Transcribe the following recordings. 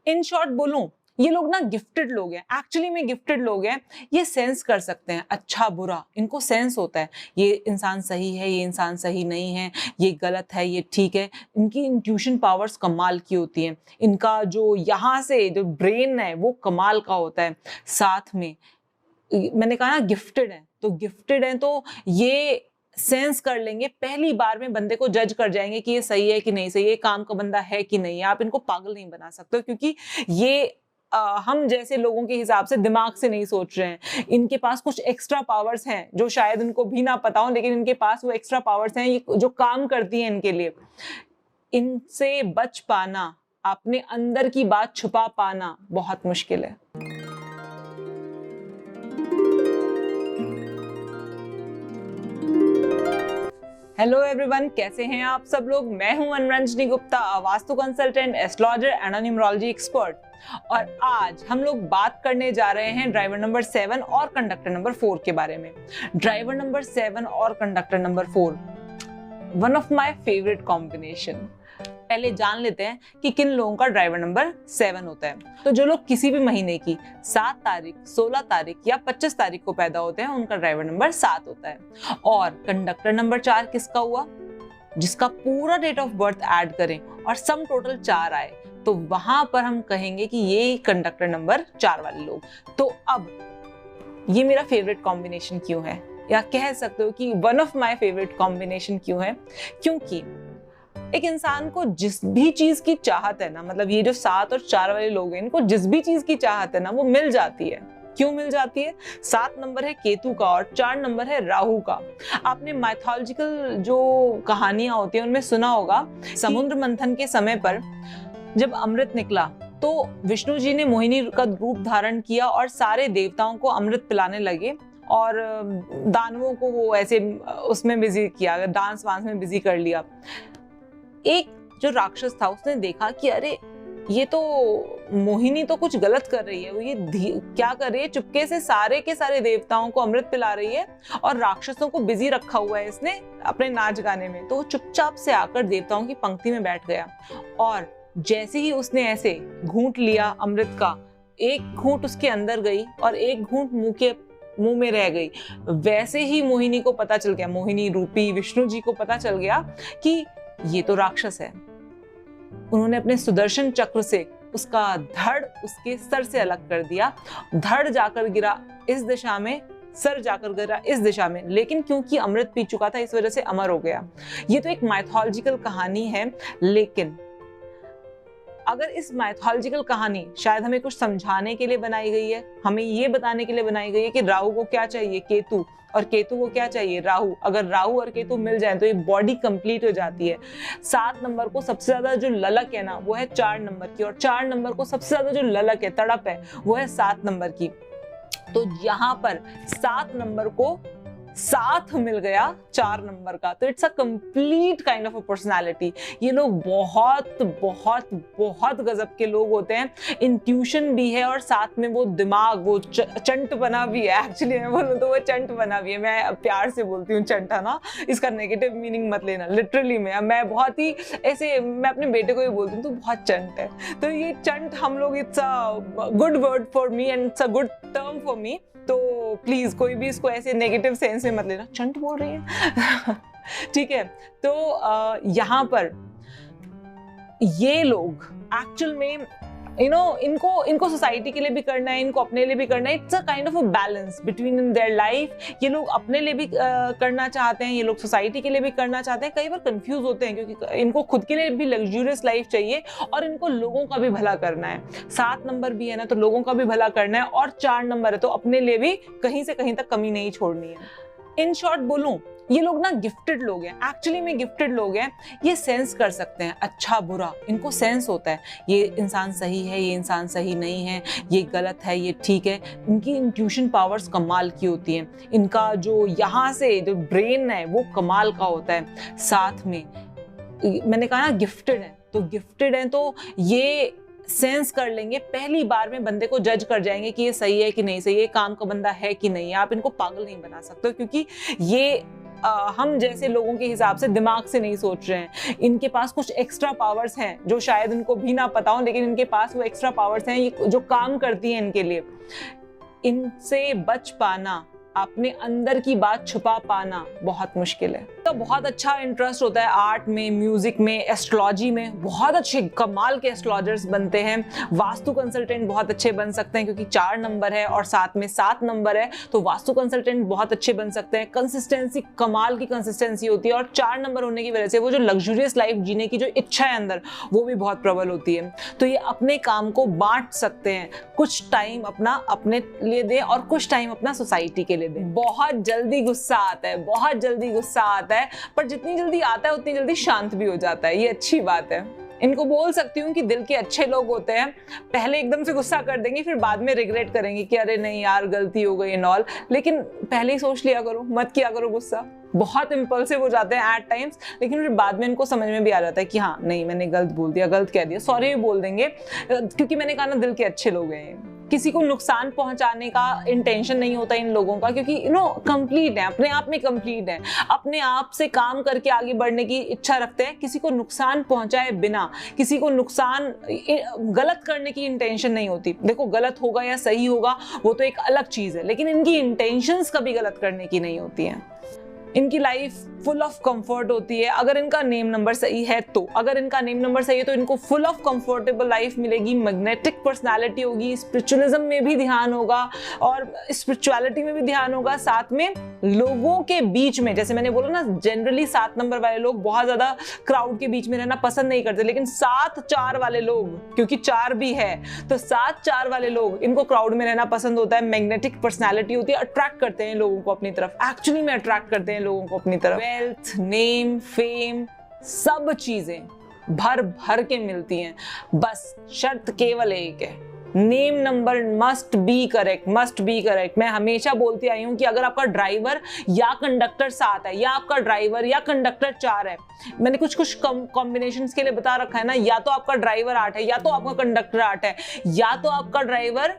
In short बोलूं, ये लोग ना गिफ्टेड लोग हैं, एक्चुअली में गिफ्टेड लोग हैं। ये सेंस कर सकते हैं अच्छा बुरा, इनको सेंस होता है ये इंसान सही है, ये इंसान सही नहीं है, ये गलत है, ये ठीक है। इनकी इंट्यूशन पावर्स कमाल की होती हैं। इनका जो यहाँ से जो ब्रेन है वो कमाल का होता है। साथ में मैंने कहा ना गिफ्टेड है, तो गिफ्टेड है तो ये सेंस कर लेंगे, पहली बार में बंदे को जज कर जाएंगे कि ये सही है कि नहीं सही है, ये काम का बंदा है कि नहीं है। आप इनको पागल नहीं बना सकते क्योंकि ये हम जैसे लोगों के हिसाब से दिमाग से नहीं सोच रहे हैं। इनके पास कुछ एक्स्ट्रा पावर्स हैं जो शायद उनको भी ना पता हो, लेकिन इनके पास वो एक्स्ट्रा पावर्स हैं ये जो काम करती हैं इनके लिए। इनसे बच पाना, अपने अंदर की बात छुपा पाना बहुत मुश्किल है। हेलो एवरीवन, कैसे हैं आप सब लोग। मैं हूं Anuranjani Gupta, vastu consultant, astrologer and numerology expert. और आज हम लोग बात करने जा रहे हैं ड्राइवर नंबर 7 और कंडक्टर नंबर 4 के बारे में। ड्राइवर नंबर 7 और conductor number 4, one of my favourite combination. पहले जान लेते हैं कि किन लोगों का ड्राइवर नंबर 7 होता है। तो जो लोग किसी भी महीने की 7 तारीख, 16 तारीख या 25 तारीख को पैदा होते हैं, उनका ड्राइवर नंबर 7 होता है। और कंडक्टर नंबर 4 किसका हुआ? जिसका पूरा डेट ऑफ बर्थ ऐड करें और सम टोटल 4 आए, तो वहां पर हम कहेंगे कि ये कंडक्टर नंबर 4 वाले लोग। तो अब ये मेरा फेवरेट कॉम्बिनेशन क्यों है, या कह सकते हो कि one of my favourite combination क्यों है? क्योंकि एक इंसान को जिस भी चीज की चाहत है ना, मतलब ये जो 7 और 4 वाले लोग हैं, इनको जिस भी चीज की चाहत है ना वो मिल जाती है। क्यों मिल जाती है? 7 नंबर है केतु का और 4 नंबर है राहु का। आपने माइथोलॉजिकल जो कहानियां होती हैं उनमें सुना होगा, समुद्र मंथन के समय पर जब अमृत निकला तो विष्णु जी ने मोहिनी का रूप धारण किया और सारे देवताओं को अमृत पिलाने लगे और दानवों को वो ऐसे उसमें बिजी किया, डांस वांस में बिजी कर लिया। एक जो राक्षस था उसने देखा कि अरे ये तो मोहिनी तो कुछ गलत कर रही है, वो ये क्या कर रही है, चुपके से सारे के सारे देवताओं को अमृत पिला रही है और राक्षसों को बिजी रखा हुआ है इसने अपने नाच गाने में। तो वो चुपचाप से आकर देवताओं की पंक्ति में बैठ गया और जैसे ही उसने ऐसे घूंट लिया अमृत का, एक घूंट उसके अंदर गई और एक घूंट मुंह में रह गई। वैसे ही मोहिनी को पता चल गया, मोहिनी रूपी विष्णु जी को पता चल गया कि ये तो राक्षस है। उन्होंने अपने सुदर्शन चक्र से उसका धड़ उसके सर से अलग कर दिया। धड़ जाकर गिरा इस दिशा में, सर जाकर गिरा इस दिशा में, लेकिन क्योंकि अमृत पी चुका था इस वजह से अमर हो गया। ये तो एक माइथोलॉजिकल कहानी है, लेकिन अगर इस माइथोलॉजिकल कहानी शायद हमें कुछ समझाने के लिए बनाई गई है, हमें ये बताने के लिए बनाई गई है कि राहु को क्या चाहिए केतु, और केतु को क्या चाहिए राहु। अगर राहु और केतु मिल जाए तो ये बॉडी कंप्लीट हो जाती है। 7 नंबर को सबसे ज्यादा जो ललक है ना वो है 4 नंबर की, और 4 नंबर को सबसे ज्यादा जो ललक है, तड़प है, वो है 7 नंबर की। तो यहाँ पर 7 नंबर को साथ मिल गया 4 नंबर का, तो it's a complete kind of a personality. ये लोग बहुत बहुत बहुत गजब के लोग होते हैं। इंट्यूशन भी है और साथ में वो दिमाग, वो चंट बना भी है। एक्चुअली मैं बोलूँ तो वो चंट बना भी है, मैं प्यार से बोलती हूँ चंट, है ना, इसका नेगेटिव मीनिंग मत लेना। लिटरली मैं बहुत ही ऐसे, मैं अपने बेटे को ही बोलती हूँ तो बहुत चंट है। तो ये चंट हम लोग, it's a good word for me and it's a good term for me. तो प्लीज कोई भी इसको ऐसे नेगेटिव सेंस में मत लेना, चंट बोल रही है ठीक है। तो यहाँ पर ये लोग एक्चुअल में इनको सोसाइटी के लिए भी करना है, इनको अपने लिए भी करना है। It's a kind of a balance between in their life. ये लोग अपने लिए भी करना चाहते हैं, ये लोग सोसाइटी के लिए भी करना चाहते हैं। कई बार कंफ्यूज होते हैं क्योंकि इनको खुद के लिए भी लग्जूरियस लाइफ चाहिए और इनको लोगों का भी भला करना है। 7 नंबर भी है ना, तो लोगों का भी भला करना है, और 4 नंबर है तो अपने लिए भी कहीं से कहीं तक कमी नहीं छोड़नी है। इन शॉर्ट बोलूं, ये लोग ना गिफ्टेड लोग हैं, एक्चुअली में गिफ्टेड लोग हैं। ये सेंस कर सकते हैं अच्छा बुरा, इनको सेंस होता है ये इंसान सही है, ये इंसान सही नहीं है, ये गलत है, ये ठीक है। इनकी इंट्यूशन पावर्स कमाल की होती हैं। इनका जो यहाँ से जो ब्रेन है वो कमाल का होता है। साथ में मैंने कहा ना गिफ्टेड है, तो गिफ्टेड है तो ये सेंस कर लेंगे, पहली बार में बंदे को जज कर जाएंगे कि ये सही है कि नहीं सही है, काम का बंदा है कि नहीं है। आप इनको पागल नहीं बना सकते क्योंकि ये हम जैसे लोगों के हिसाब से दिमाग से नहीं सोच रहे हैं। इनके पास कुछ एक्स्ट्रा पावर्स हैं जो शायद उनको भी ना पता हो, लेकिन इनके पास वो एक्स्ट्रा पावर्स हैं ये जो काम करती हैं इनके लिए। इनसे बच पाना, अपने अंदर की बात छुपा पाना बहुत मुश्किल है। तो बहुत अच्छा इंटरेस्ट होता है आर्ट में, म्यूजिक में, एस्ट्रोलॉजी में। बहुत अच्छे कमाल के एस्ट्रोलॉजर्स बनते हैं। वास्तु कंसल्टेंट बहुत अच्छे बन सकते हैं क्योंकि 4 नंबर है और साथ में 7 नंबर है, तो वास्तु कंसल्टेंट बहुत अच्छे बन सकते हैं। कंसिस्टेंसी, कमाल की कंसिस्टेंसी होती है और 4 नंबर होने की वजह से वो जो लग्जूरियस लाइफ जीने की जो इच्छा है अंदर, वो भी बहुत प्रबल होती है। तो ये अपने काम को बांट सकते हैं, कुछ टाइम अपना अपने लिए दें और कुछ टाइम अपना सोसाइटी के लिए दें। बहुत जल्दी गुस्सा आता है, बहुत जल्दी गुस्सा आता है, पर जितनी जल्दी आता है उतनी जल्दी शांत भी हो जाता है, ये अच्छी बात है। इनको बोल सकती हूँ कि दिल के अच्छे लोग होते हैं, पहले एकदम से गुस्सा कर देंगे, फिर बाद में रिग्रेट करेंगे कि अरे नहीं यार गलती हो गई एंड ऑल, लेकिन पहले ही सोच लिया करो, मत किया करो गुस्सा। बहुत इम्पल्सिव हो जाते हैं एट टाइम्स, लेकिन फिर बाद में इनको समझ में भी आ जाता है कि हाँ नहीं मैंने गलत बोल दिया, गलत कह दिया, सॉरी भी बोल देंगे, क्योंकि मैंने कहा ना दिल के अच्छे लोग हैं। किसी को नुकसान पहुंचाने का इंटेंशन नहीं होता इन लोगों का, क्योंकि कंप्लीट है, अपने आप में कंप्लीट है, अपने आप से काम करके आगे बढ़ने की इच्छा रखते हैं। किसी को नुकसान पहुंचाए बिना, किसी को नुकसान गलत करने की इंटेंशन नहीं होती। देखो गलत होगा या सही होगा वो तो एक अलग चीज है, लेकिन इनकी इंटेंशंस कभी गलत करने की नहीं होती हैं। इनकी लाइफ फुल ऑफ कंफर्ट होती है अगर इनका नेम नंबर सही है तो। अगर इनका नेम नंबर सही है तो इनको फुल ऑफ कंफर्टेबल लाइफ मिलेगी, मैग्नेटिक पर्सनालिटी होगी, स्पिरिचुअलिज्म में भी ध्यान होगा और स्पिरिचुअलिटी में भी ध्यान होगा। साथ में लोगों के बीच में, जैसे मैंने बोला ना, जनरली 7 नंबर वाले लोग बहुत ज्यादा क्राउड के बीच में रहना पसंद नहीं करते, लेकिन 7-4 वाले लोग, क्योंकि 4 भी है तो 7-4 वाले लोग, इनको क्राउड में रहना पसंद होता है। मैग्नेटिक पर्सनालिटी होती है, अट्रैक्ट करते हैं लोगों को अपनी तरफ, एक्चुअली में अट्रैक्ट करते हैं लोगों को अपनी तरफ। वेल्थ, नेम, फेम, सब चीजें भर भर के मिलती हैं, बस शर्त केवल एक है, name number must be correct, must be correct. मैं हमेशा बोलती आई हूं कि अगर आपका ड्राइवर या कंडक्टर 7 है या आपका ड्राइवर या कंडक्टर 4 है, मैंने कुछ कॉम्बिनेशंस के लिए बता रखा है ना, या तो आपका ड्राइवर 8 है, या तो आपका कंडक्टर 8 है, या तो आपका ड्राइवर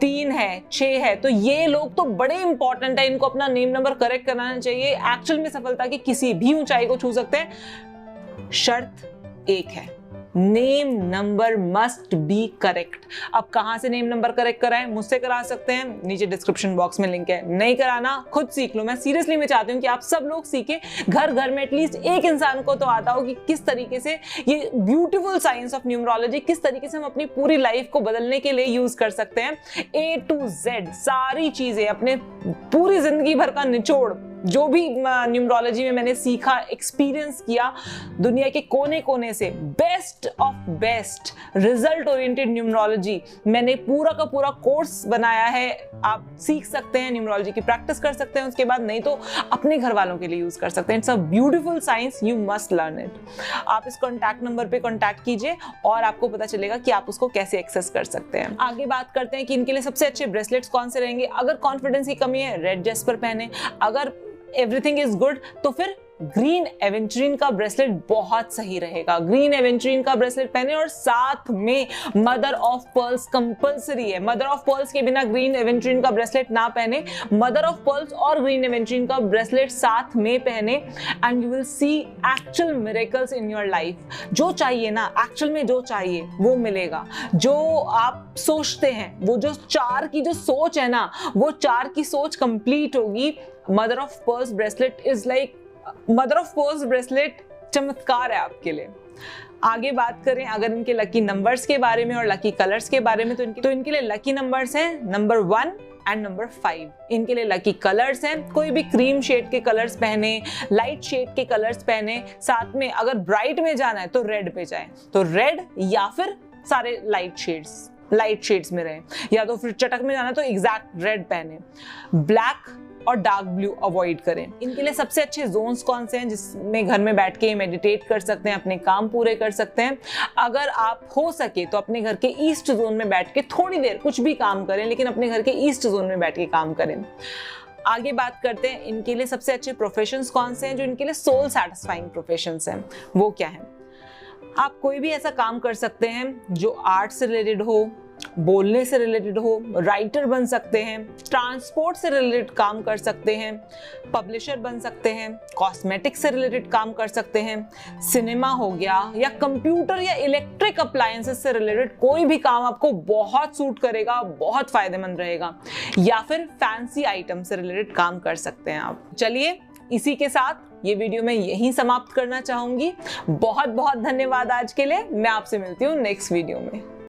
3 है, 6 है, तो ये लोग तो बड़े इंपॉर्टेंट है, इनको अपना नेम नंबर करेक्ट कराना चाहिए। एक्चुअल में सफलता की किसी भी ऊंचाई को छू सकते हैं। शर्त एक है, name number must be correct. अब कहां से नेम नंबर करेक्ट कराएं? मुझसे करा सकते हैं, नीचे डिस्क्रिप्शन बॉक्स में लिंक है। नहीं कराना खुद सीख लो। मैं सीरियसली मैं चाहती हूँ कि आप सब लोग सीखें, घर घर में एटलीस्ट एक इंसान को तो आता हो कि किस तरीके से ये ब्यूटीफुल साइंस ऑफ न्यूमरोलॉजी, किस तरीके से हम अपनी पूरी लाइफ को बदलने के लिए यूज कर सकते हैं। A to Z सारी चीजें, अपने पूरी जिंदगी भर का निचोड़, जो भी न्यूमरोलॉजी में मैंने सीखा, एक्सपीरियंस किया, दुनिया के कोने कोने से best of best result oriented numerology, मैंने पूरा का पूरा कोर्स बनाया है। आप सीख सकते हैं, न्यूमरोलॉजी की प्रैक्टिस कर सकते हैं, उसके बाद नहीं तो अपने घर वालों के लिए यूज कर सकते हैं। It's a beautiful science, you must learn it. आप इस कॉन्टैक्ट नंबर पे कॉन्टैक्ट कीजिए और आपको पता चलेगा कि आप उसको कैसे एक्सेस कर सकते हैं। आगे बात करते हैं कि इनके लिए सबसे अच्छे ब्रेसलेट्स कौन से रहेंगे। अगर कॉन्फिडेंस की कमी है, रेड जेस्पर पहने। अगर एवरीथिंग इज गुड तो फिर ग्रीन एवेंचुरिन का ब्रेसलेट बहुत सही रहेगा। ग्रीन एवेंचुरिन का ब्रेसलेट पहने और साथ में मदर ऑफ पर्ल्स कंपलसरी है। मदर ऑफ पर्ल्स के बिना ग्रीन एवेंचुरिन का ब्रेसलेट ना पहने, मदर ऑफ पर्ल्स और ग्रीन एवेंचुरिन का ब्रेसलेट साथ में पहने and you will see actual miracles in your life. जो चाहिए ना, एक्चुअल में जो चाहिए वो मिलेगा। जो आप सोचते हैं, वो जो 4 की जो सोच है ना, वो 4 की सोच कंप्लीट होगी। Mother of pearls bracelet is like, mother of pearls bracelet चमत्कार है आपके लिए। आगे बात करें अगर इनके लकी नंबर्स के बारे में और लकी कलर्स के बारे में, तो इनके लिए लकी नंबर्स हैं नंबर 1 एंड नंबर 5। इनके लिए लकी कलर्स हैं, कोई भी क्रीम शेड के कलर्स पहने, लाइट शेड के कलर्स पहने। साथ में अगर ब्राइट में जाना है तो रेड पे जाए, तो रेड या फिर सारे लाइट शेड्स में रहे, या तो फिर चटक में जाना तो एग्जैक्ट रेड पहने। ब्लैक और डार्क ब्लू अवॉइड करें। इनके लिए सबसे अच्छे जोन्स कौन से हैं जिसमें घर में बैठ के मेडिटेट कर सकते हैं, अपने काम पूरे कर सकते हैं। अगर आप हो सके तो अपने घर के ईस्ट जोन में बैठ के थोड़ी देर कुछ भी काम करें, लेकिन अपने घर के ईस्ट जोन में बैठ के काम करें। आगे बात करते हैं इनके लिए सबसे अच्छे प्रोफेशंस कौन से हैं, जो इनके लिए सोल सैटिस्फाइंग प्रोफेशंस हैं, वो क्या है। आप कोई भी ऐसा काम कर सकते हैं जो आर्ट से रिलेटेड हो, बोलने से रिलेटेड हो, राइटर बन सकते हैं, ट्रांसपोर्ट से रिलेटेड काम कर सकते हैं, पब्लिशर बन सकते हैं, कॉस्मेटिक्स से रिलेटेड काम कर सकते हैं, सिनेमा हो गया, या कंप्यूटर या इलेक्ट्रिक अप्लायंसेस से रिलेटेड कोई भी काम आपको बहुत सूट करेगा, बहुत फायदेमंद रहेगा, या फिर फैंसी आइटम से रिलेटेड काम कर सकते हैं आप। चलिए इसी के साथ ये वीडियो मैं यहीं समाप्त करना चाहूंगी। बहुत बहुत धन्यवाद आज के लिए। मैं आपसे मिलती हूँ नेक्स्ट वीडियो में।